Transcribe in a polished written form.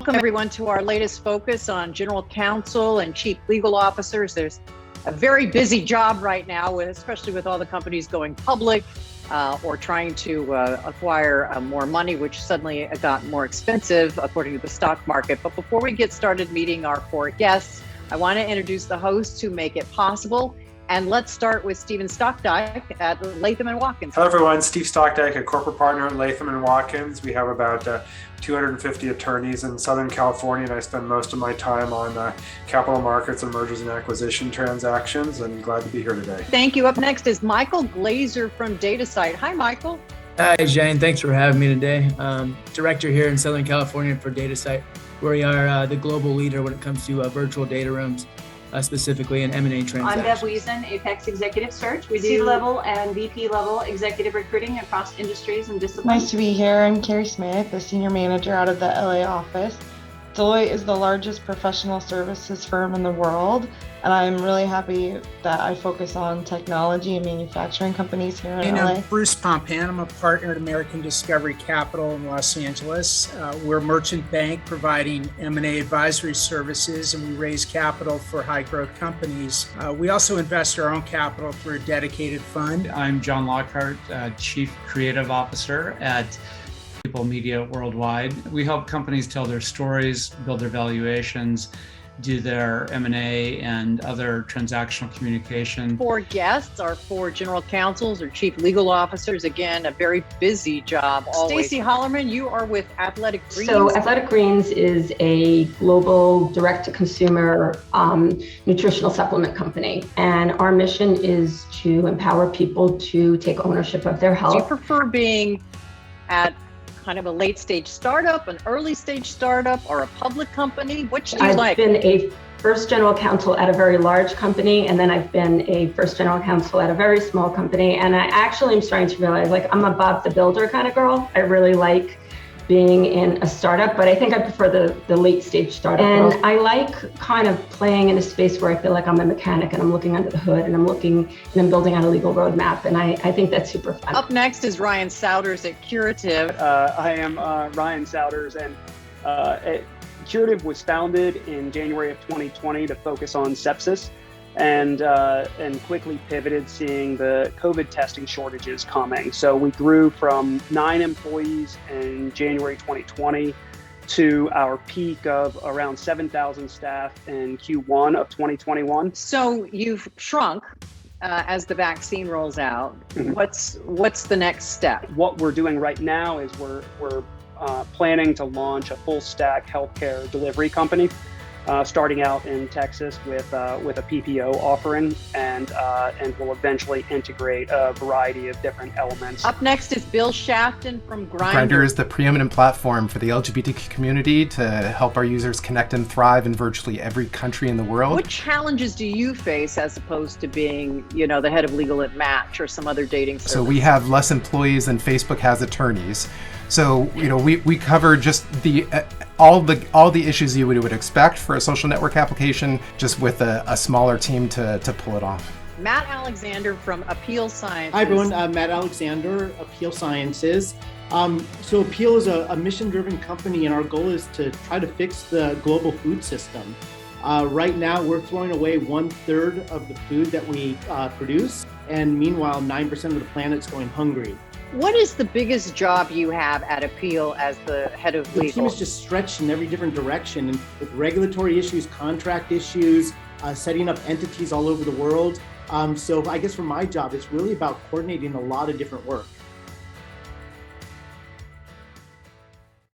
Welcome everyone to our latest focus on General Counsel and Chief Legal Officers. There's a very busy job right now, especially with all the companies going public or trying to acquire more money, which suddenly got more expensive according to the stock market. But before we get started meeting our four guests, I want to introduce the hosts who make it possible. And let's start with Stephen Stokdyk at Latham and Watkins. Hello everyone, Steve Stokdyk, a corporate partner at Latham and Watkins. We have about 250 attorneys in Southern California, and I spend most of my time on capital markets and mergers and acquisition transactions, and glad to be here today. Thank you. Up next is Michael Glazier from DataSite. Hi, Michael. Hi, Jane. Thanks for having me today. Director here in Southern California for DataSite, where we are the global leader when it comes to virtual data rooms. Specifically in M&A transactions. I'm Deb Wiesen, Apex Executive Search. We do C-level and VP level executive recruiting across industries and disciplines. Nice to be here. I'm Kari Smith, the Senior Manager out of the LA office. Deloitte is the largest professional services firm in the world, and I'm really happy that I focus on technology and manufacturing companies here in LA. I'm Bruce Pompan. I'm a partner at American Discovery Capital in Los Angeles. We're a merchant bank providing M&A advisory services, and we raise capital for high-growth companies. We also invest our own capital through a dedicated fund. I'm John Lockhart, Chief Creative Officer at Apeel Media Worldwide. We help companies tell their stories, build their valuations, do their M&A and other transactional communication. Four guests are four general counsels or chief legal officers. Again, a very busy job always. Stacey Hallerman, you are with Athletic Greens. So Athletic Greens is a global direct-to-consumer nutritional supplement company. And our mission is to empower people to take ownership of their health. Do you prefer being at kind of a late stage startup, an early stage startup, or a public company? Which do you like? I've been a first general counsel at a very large company, and then I've been a first general counsel at a very small company. And I actually am starting to realize, like, I'm a Bob the Builder kind of girl. I really like being in a startup, but I think I prefer the late stage startup. And I like kind of playing in a space where I feel like I'm a mechanic and I'm looking under the hood and I'm building out a legal roadmap. And I think that's super fun. Up next is Ryan Souders at Curative. I am Ryan Souders, and Curative was founded in January of 2020 to focus on sepsis, and quickly pivoted seeing the COVID testing shortages coming. So we grew from 9 employees in January 2020 to our peak of around 7,000 staff in Q1 of 2021. So you've shrunk as the vaccine rolls out. Mm-hmm. What's the next step? What we're doing right now is we're planning to launch a full stack healthcare delivery company. Starting out in Texas with a PPO offering, and will eventually integrate a variety of different elements. Up next is Bill Shafton from Grindr. Grindr is the preeminent platform for the LGBTQ community to help our users connect and thrive in virtually every country in the world. What challenges do you face as opposed to being, the head of legal at Match or some other dating service? So we have less employees than Facebook has attorneys. So, we cover just all the issues you would expect for a social network application, just with a smaller team to pull it off. Matt Alexander from Apeel Sciences. Hi everyone, Matt Alexander, Apeel Sciences. So Apeel is a mission-driven company, and our goal is to try to fix the global food system. Right now, we're throwing away 1/3 of the food that we produce, and meanwhile, 9% of the planet's going hungry. What is the biggest job you have at Apeel as the head of legal? The team is just stretched in every different direction, and with regulatory issues, contract issues, setting up entities all over the world. So I guess for my job, it's really about coordinating a lot of different work.